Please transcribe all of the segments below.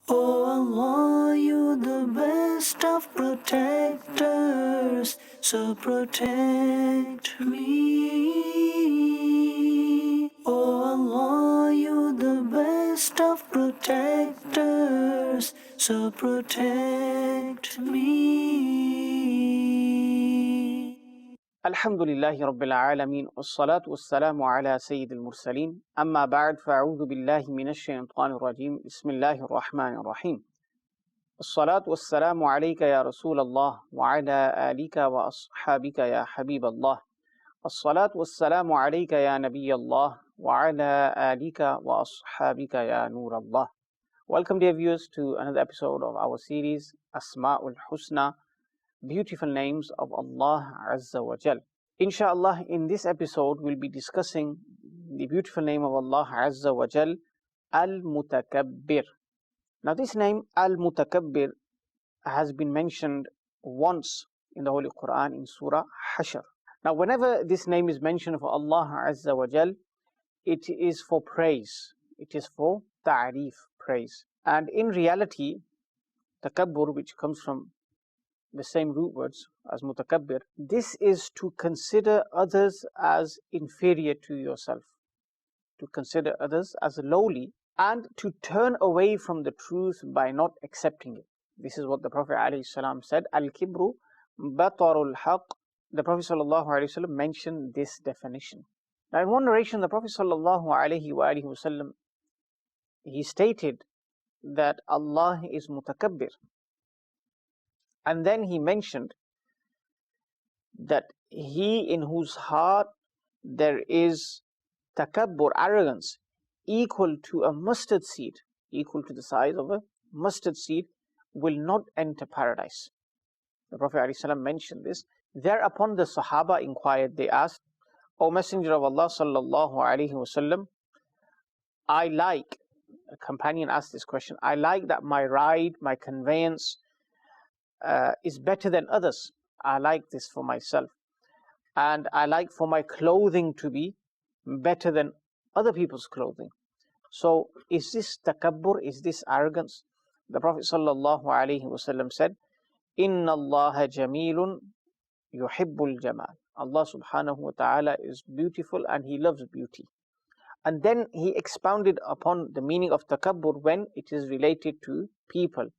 Oh Allah, you the best of protectors, so protect me. Oh Allah, you the best of protectors, so protect me. الحمد لله رب العالمين والصلاة والسلام على سيد المرسلين أما بعد فأعوذ بالله من الشيطان الرجيم بسم الله الرحمن الرحيم الصلاة والسلام عليك يا رسول الله وعلى آلك وأصحابك يا حبيب الله الصلاة والسلام عليك يا نبي الله وعلى آلك وأصحابك يا نور الله. Welcome dear viewers to another episode of our series Asma'ul Husna, Beautiful Names of Allah Azza wa Jal. Inshallah, in this episode we'll be discussing the beautiful name of Allah Azza wa Jal, Al-Mutakabbir. Now this name Al-Mutakabbir has been mentioned once in the Holy Quran in Surah Hashr. Now whenever this name is mentioned for Allah Azza wa Jal, it is for praise, it is for ta'rif, praise. And in reality, takabbur, which comes from the same root words as mutakabbir, this is to consider others as inferior to yourself, to consider others as lowly, and to turn away from the truth by not accepting it. This is what the Prophet ﷺ said, Al-Kibru batarul haq. The Prophet ﷺ mentioned this definition. Now in one narration, the Prophet ﷺ, he stated that Allah is mutakabbir. And then he mentioned that he in whose heart there is takabbur, arrogance, equal to a mustard seed, equal to the size of a mustard seed, will not enter paradise. The Prophet ﷺ mentioned this. Thereupon the Sahaba inquired, they asked, O Messenger of Allah sallallahu alaihi wasallam, a companion asked this question, I like that my ride, my conveyance, is better than others. I like this for myself, and I like for my clothing to be better than other people's clothing. So is this takabbur, is this arrogance? The Prophet ﷺ said, Inna Allah jamilun yuhibbul jamal. Allah subhanahu wa ta'ala is beautiful and he loves beauty. And then he expounded upon the meaning of takabbur when it is related to people,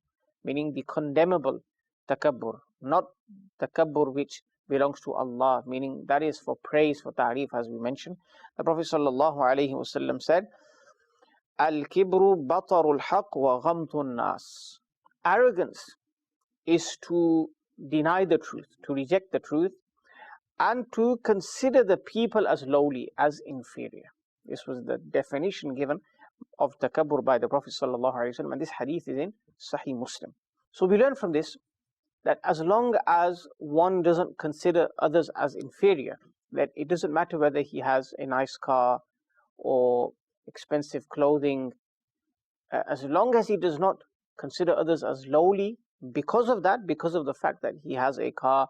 meaning the condemnable takabbur, not takabbur which belongs to Allah, meaning that is for praise, for ta'rif, as we mentioned. The Prophet ﷺ said, Al-Kibru batarul haq wa ghamtun nas. Arrogance is to deny the truth, to reject the truth, and to consider the people as lowly, as inferior. This was the definition given of takabbur by the Prophet ﷺ, and this hadith is in Sahih Muslim. So we learn from this that as long as one doesn't consider others as inferior, that it doesn't matter whether he has a nice car or expensive clothing, as long as he does not consider others as lowly because of that, because of the fact that he has a car,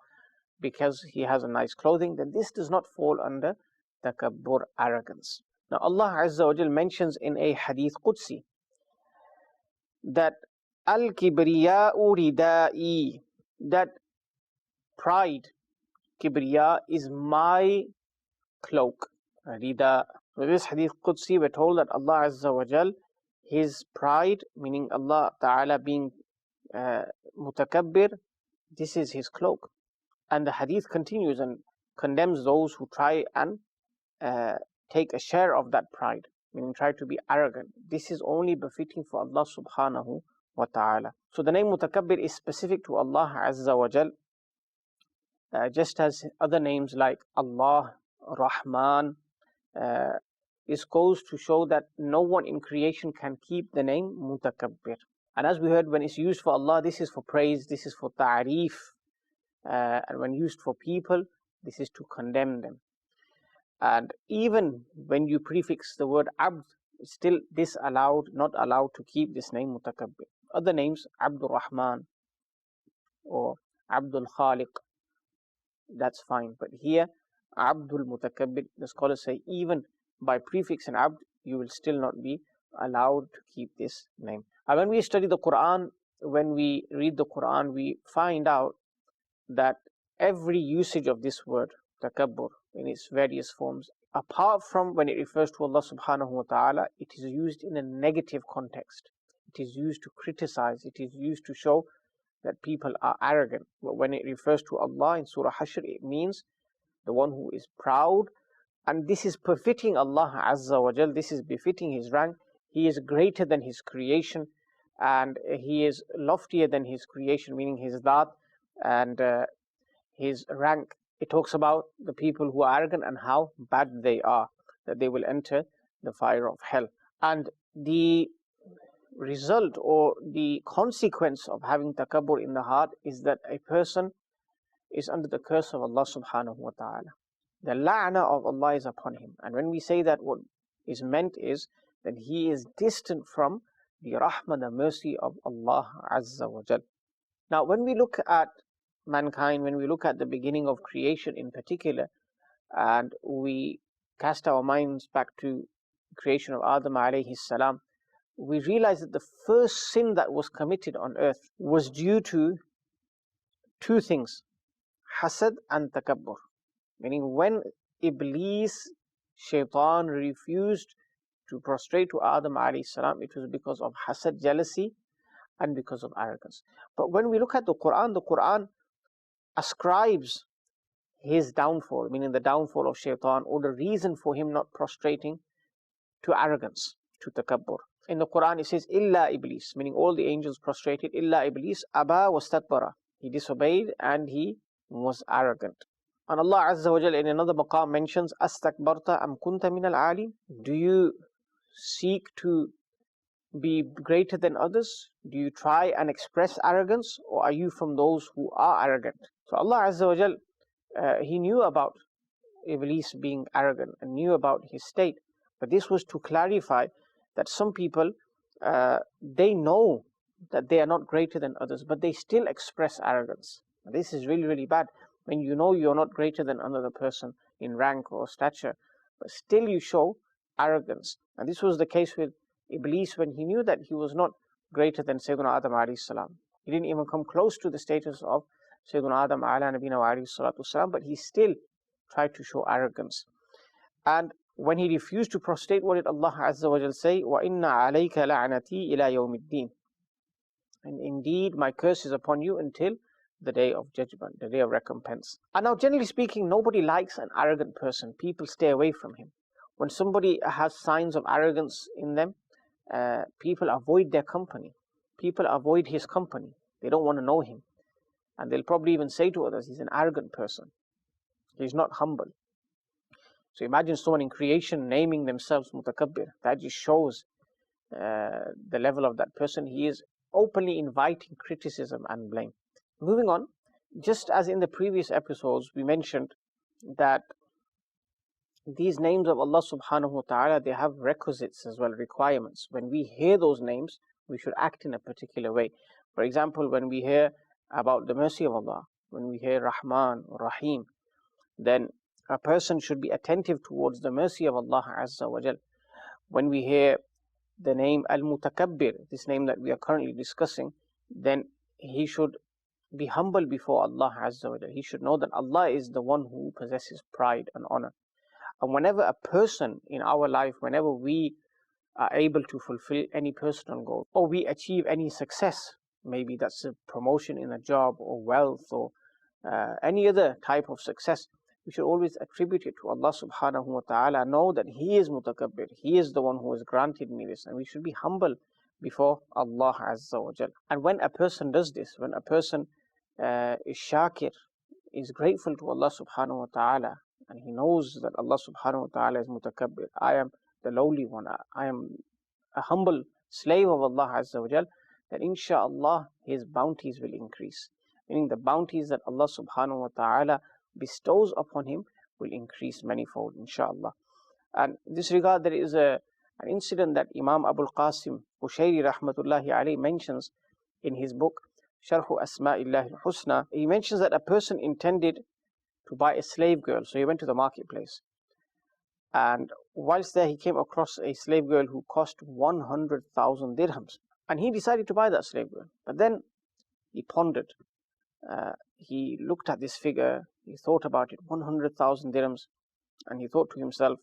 because he has a nice clothing, then this does not fall under takabbur, arrogance. Now Allah Azza wa Jal mentions in a hadith Qudsi that Al-Kibriya'u ridai, that pride, kibriya, is my cloak, rida. With this hadith Qudsi, we're told that Allah Azza wa Jal, his pride, meaning Allah Ta'ala being mutakabbir, this is his cloak. And the hadith continues and condemns those who try and take a share of that pride, meaning try to be arrogant. This is only befitting for Allah subhanahu wa ta'ala. So the name Mutakabbir is specific to Allah Azza wa Jal, just as other names like Allah, Rahman, this goes to show that no one in creation can keep the name Mutakabbir. And as we heard, when it's used for Allah, this is for praise, this is for ta'rif, and when used for people, this is to condemn them. And even when you prefix the word Abd, still disallowed, not allowed to keep this name Mutakabbir. Other names, Abdul Rahman or Abdul Khaliq, that's fine. But here, Abdul Mutakabbir, the scholars say, even by prefix and Abd, you will still not be allowed to keep this name. And when we study the Quran, when we read the Quran, we find out that every usage of this word, takabbur, in its various forms, apart from when it refers to Allah subhanahu wa ta'ala, it is used in a negative context. It is used to criticize, it is used to show that people are arrogant. But when it refers to Allah in Surah Hashr, it means the one who is proud, and this is befitting Allah Azza wa Jal, this is befitting His rank. He is greater than His creation, and He is loftier than His creation, meaning His Dhat and His rank. It talks about the people who are arrogant and how bad they are, that they will enter the fire of hell. And the result or the consequence of having takabbur in the heart is that a person is under the curse of Allah subhanahu wa ta'ala. The la'na of Allah is upon him. And when we say that, what is meant is that he is distant from the rahmah, the mercy of Allah Azza wa Jal. Now, when we look at mankind, when we look at the beginning of creation in particular, and we cast our minds back to the creation of Adam alayhi salam, we realize that the first sin that was committed on earth was due to two things, hasad and takabbur. Meaning when Iblis, shaitan, refused to prostrate to Adam alayhi salam, it was because of hasad, jealousy, and because of arrogance. But when we look at the Quran ascribes his downfall, meaning the downfall of shaitan, or the reason for him not prostrating, to arrogance, to takabbur. In the Quran it says, illa Iblis, meaning all the angels prostrated, illa Iblis, aba wastakbara. He disobeyed and he was arrogant. And Allah Azza wa Jalla in another maqam mentions, astakbarta am kunta min al-ali. Do you seek to be greater than others? Do you try and express arrogance, or are you from those who are arrogant? So Allah Azza wa Jalla, He knew about Iblis being arrogant and knew about his state. But this was to clarify that some people, they know that they are not greater than others, but they still express arrogance. And this is really, really bad. When you know you're not greater than another person in rank or stature, but still you show arrogance. And this was the case with Iblis when he knew that he was not greater than Sayyidina Adam alayhi salam. He didn't even come close to the status of Sayyidina Adam ala nabina wa alayhi salatu salam, but he still tried to show arrogance. And when he refused to prostrate, what did Allah Azza wa Jal say? وَإِنَّ عَلَيْكَ لَعْنَتِي إِلَى يَوْمِ الدِّينِ. And indeed, my curse is upon you until the day of judgment, the day of recompense. And now, generally speaking, nobody likes an arrogant person. People stay away from him. When somebody has signs of arrogance in them, people avoid their company. People avoid his company. They don't want to know him. And they'll probably even say to others, he's an arrogant person. He's not humble. So imagine someone in creation naming themselves Mutakabbir. That just shows the level of that person. He is openly inviting criticism and blame. Moving on, just as in the previous episodes, we mentioned that these names of Allah subhanahu wa ta'ala, they have requisites as well, requirements. When we hear those names, we should act in a particular way. For example, when we hear about the mercy of Allah, when we hear Rahman or Rahim, then a person should be attentive towards the mercy of Allah Azza wa Jal. When we hear the name Al-Mutakabbir, this name that we are currently discussing, then he should be humble before Allah Azza wa Jal. He should know that Allah is the one who possesses pride and honor. And whenever a person in our life, whenever we are able to fulfill any personal goal, or we achieve any success, maybe that's a promotion in a job or wealth or any other type of success, we should always attribute it to Allah subhanahu wa ta'ala. Know that He is Mutakabbir. He is the one who has granted me this. And we should be humble before Allah Azza wa Jal. And when a person does this, when a person is shakir, is grateful to Allah subhanahu wa ta'ala, and he knows that Allah subhanahu wa ta'ala is Mutakabbir, I am the lowly one, I am a humble slave of Allah Azza wa Jal, then insha'Allah His bounties will increase. Meaning the bounties that Allah subhanahu wa ta'ala bestows upon him will increase manifold, insha'Allah. And in this regard, there is an incident that Imam Abul Qasim Qushayri rahmatullahi alayhi mentions in his book Sharhu Asma'illahi al-Husna. He mentions that a person intended to buy a slave girl, so he went to the marketplace, and whilst there he came across a slave girl who cost 100,000 dirhams. And he decided to buy that slave girl. But then he pondered. He looked at this figure. He thought about it, 100,000 dirhams. And he thought to himself,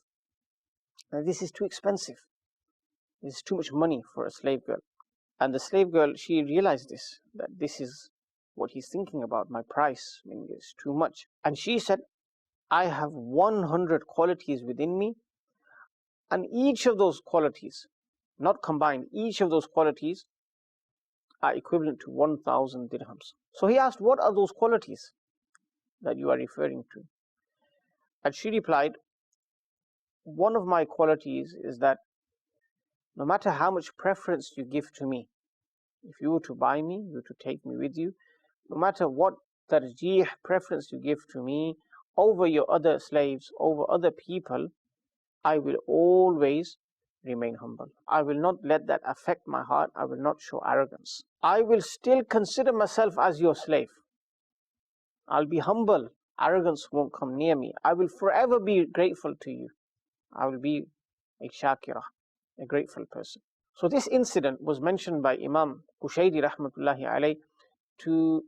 this is too expensive. This is too much money for a slave girl. And the slave girl, she realized this, that this is what he's thinking about, my price, I mean, it's too much. And she said, I have 100 qualities within me, and each of those qualities, not combined, each of those qualities are equivalent to 1,000 dirhams. So he asked, what are those qualities that you are referring to? And she replied, one of my qualities is that no matter how much preference you give to me, if you were to buy me, you were to take me with you, no matter what tarjeeh preference you give to me over your other slaves, over other people, I will always remain humble. I will not let that affect my heart. I will not show arrogance. I will still consider myself as your slave. I'll be humble. Arrogance won't come near me. I will forever be grateful to you. I will be a shakirah, a grateful person. So this incident was mentioned by Imam Qushayri rahmatullahi alayh to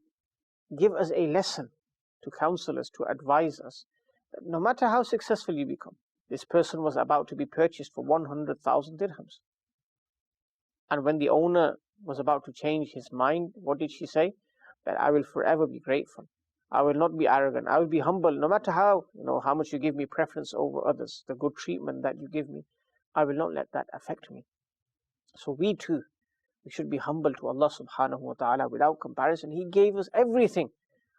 give us a lesson, to counsel us, to advise us, that no matter how successful you become, this person was about to be purchased for 100,000 dirhams. And when the owner was about to change his mind, what did she say? That I will forever be grateful. I will not be arrogant. I will be humble. No matter how much you give me preference over others, the good treatment that you give me, I will not let that affect me. So we too, we should be humble to Allah subhanahu wa ta'ala without comparison. He gave us everything.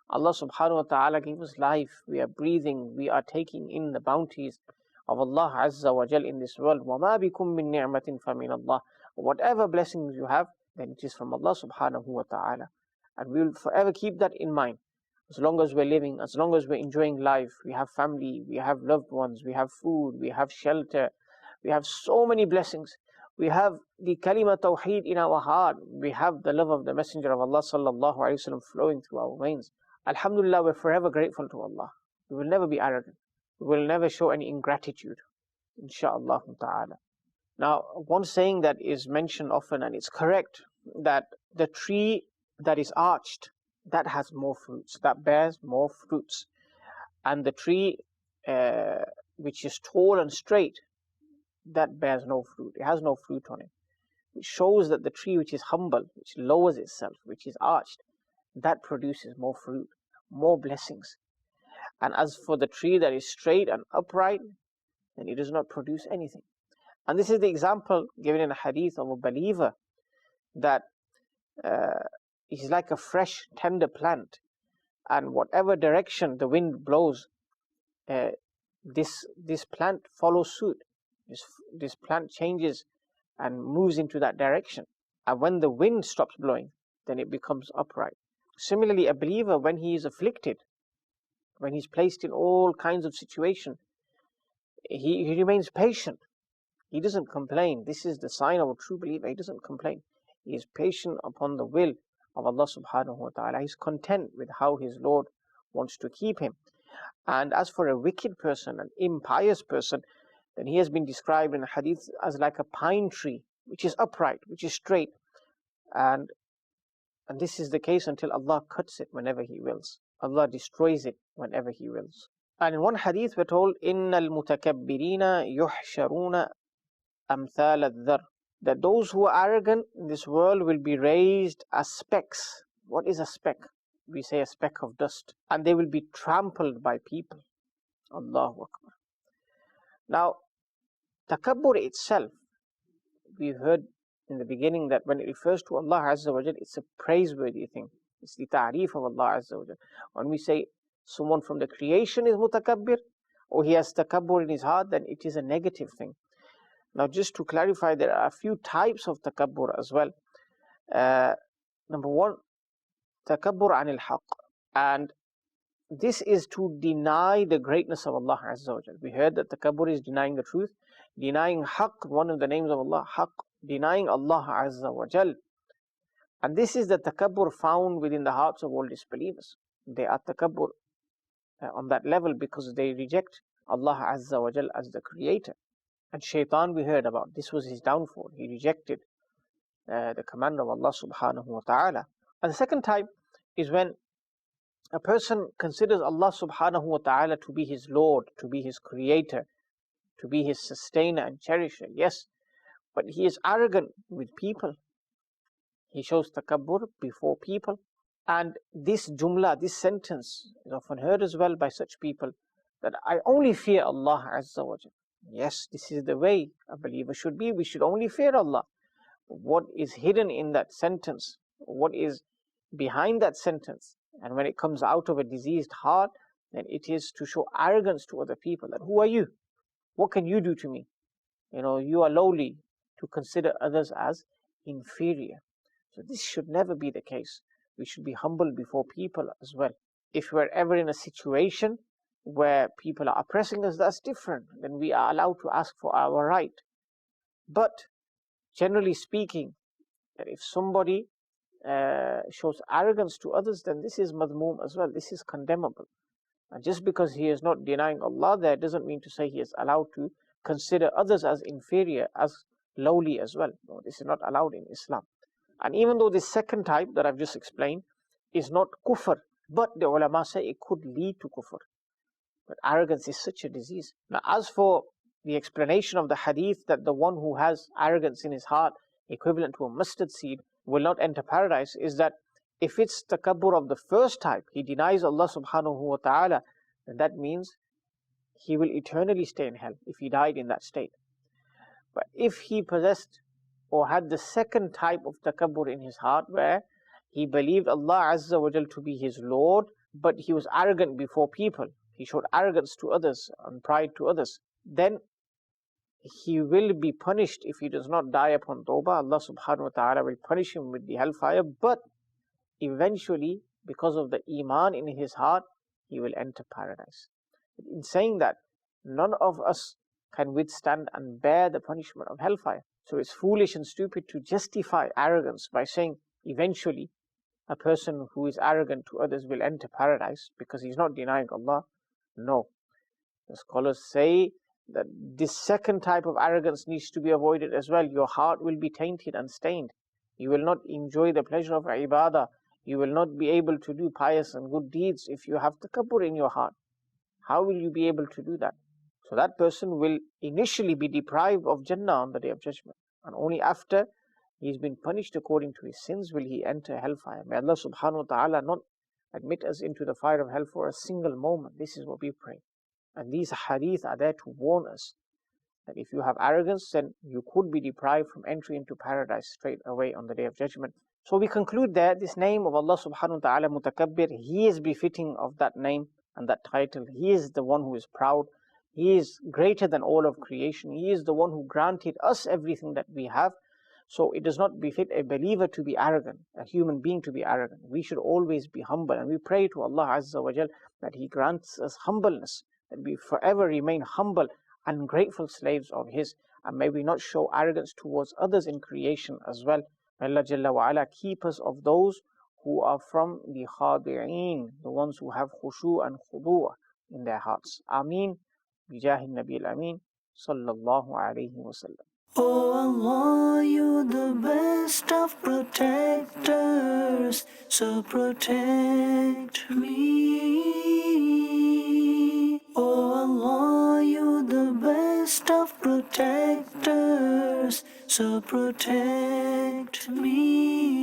Allah subhanahu wa ta'ala gave us life. We are breathing. We are taking in the bounties of Allah Azza wa Jal in this world. وَمَا بِكُم مِّن نِعْمَةٍ فَمِنَ اللَّهِ. Whatever blessings you have, then it is from Allah subhanahu wa ta'ala. And we will forever keep that in mind. As long as we're living, as long as we're enjoying life, we have family, we have loved ones, we have food, we have shelter, we have so many blessings. We have the kalima tawheed in our heart. We have the love of the Messenger of Allah sallallahu alaihi wasallam flowing through our veins. Alhamdulillah, we're forever grateful to Allah. We will never be arrogant. We will never show any ingratitude, inshaAllah ta'ala. Now, one saying that is mentioned often, and it's correct, that the tree that is arched, that has more fruits, that bears more fruits. And the tree which is tall and straight, that bears no fruit. It has no fruit on it. It shows that the tree which is humble, which lowers itself, which is arched, that produces more fruit, more blessings. And as for the tree that is straight and upright, then it does not produce anything. And this is the example given in a hadith of a believer, that is like a fresh, tender plant. And whatever direction the wind blows, this plant follows suit. This plant changes and moves into that direction. And when the wind stops blowing, then it becomes upright. Similarly, a believer, when he is afflicted, when he's placed in all kinds of situations, he remains patient. He doesn't complain. This is the sign of a true believer. He doesn't complain. He is patient upon the will of Allah subhanahu wa ta'ala. He's content with how his Lord wants to keep him. And as for a wicked person, an impious person, then he has been described in a hadith as like a pine tree, which is upright, which is straight. And this is the case until Allah cuts it whenever He wills. Allah destroys it whenever He wills. And in one hadith we're told, إِنَّ الْمُتَكَبِّرِينَ يُحْشَرُونَ أَمْثَالَ الذَّرِّ, that those who are arrogant in this world will be raised as specks. What is a speck? We say a speck of dust. And they will be trampled by people. Allahu Akbar. Now, takabbur itself, we heard in the beginning that when it refers to Allah Azza wa Jal, it's a praiseworthy thing. It's the ta'reef of Allah Azza wa Jal. When we say someone from the creation is mutakabbir, or he has takabbur in his heart, then it is a negative thing. Now, just to clarify, there are a few types of takabbur as well. Number one, takabbur anil haqq. And this is to deny the greatness of Allah Azza wa Jal. We heard that takabbur is denying the truth, denying haqq, one of the names of Allah, haqq, denying Allah Azza wa Jal. And this is the takabbur found within the hearts of all disbelievers. They are takabbur on that level because they reject Allah Azza wa Jal as the creator. And shaitan we heard about, this was his downfall. He rejected the command of Allah subhanahu wa ta'ala. And the second type is when a person considers Allah subhanahu wa ta'ala to be his Lord, to be his creator, to be his sustainer and cherisher. Yes, but he is arrogant with people. He shows takabbur before people. And this jumla, this sentence is often heard as well by such people, that I only fear Allah Azza wa Jal. Yes, this is the way a believer should be. We should only fear Allah. What is hidden in that sentence? What is behind that sentence? And when it comes out of a diseased heart, then it is to show arrogance to other people. That who are you? What can you do to me? You are lowly, to consider others as inferior. So this should never be the case. We should be humble before people as well. If we're ever in a situation where people are oppressing us, that's different. Then we are allowed to ask for our right. But generally speaking, if somebody shows arrogance to others, then this is madmoom as well. This is condemnable. And just because he is not denying Allah there doesn't mean to say he is allowed to consider others as inferior, as lowly as well. No, this is not allowed in Islam. And even though this second type that I've just explained is not kufr, but the ulama say it could lead to kufr. But arrogance is such a disease. Now, as for the explanation of the hadith that the one who has arrogance in his heart, equivalent to a mustard seed, will not enter paradise, is that if it's takabbur of the first type, he denies Allah subhanahu wa ta'ala, then that means he will eternally stay in hell if he died in that state. But if he possessed or had the second type of takabbur in his heart, where he believed Allah Azza wa Jal to be his Lord, but he was arrogant before people, he showed arrogance to others and pride to others, then he will be punished if he does not die upon tawbah. Allah subhanahu wa ta'ala will punish him with the hellfire, but eventually, because of the iman in his heart, he will enter paradise. In saying that, none of us can withstand and bear the punishment of hellfire. So it's foolish and stupid to justify arrogance by saying eventually a person who is arrogant to others will enter paradise because he's not denying Allah. No. The scholars say that this second type of arrogance needs to be avoided as well. Your heart will be tainted and stained. You will not enjoy the pleasure of ibadah. You will not be able to do pious and good deeds if you have takabbur in your heart. How will you be able to do that? So that person will initially be deprived of Jannah on the Day of Judgment. And only after he's been punished according to his sins will he enter hellfire. May Allah subhanahu wa ta'ala not admit us into the fire of hell for a single moment. This is what we pray. And these hadith are there to warn us that if you have arrogance, then you could be deprived from entry into paradise straight away on the Day of Judgment. So we conclude there, this name of Allah subhanahu wa ta'ala, Mutakabbir, he is befitting of that name and that title. He is the one who is proud. He is greater than all of creation. He is the one who granted us everything that we have. So it does not befit a believer to be arrogant, a human being to be arrogant. We should always be humble. And we pray to Allah Azza wa Jal that He grants us humbleness, that we forever remain humble and grateful slaves of His. And may we not show arrogance towards others in creation as well. May Allah Jalla wa Ala keep us of those who are from the khadi'een, the ones who have khushu and khudu' in their hearts. Ameen. Bijahi Nabi al-Amin. Sallallahu alayhi wa sallam. Oh Allah, you the best of protectors, so protect me. Oh Allah, you the best of protectors, so protect me.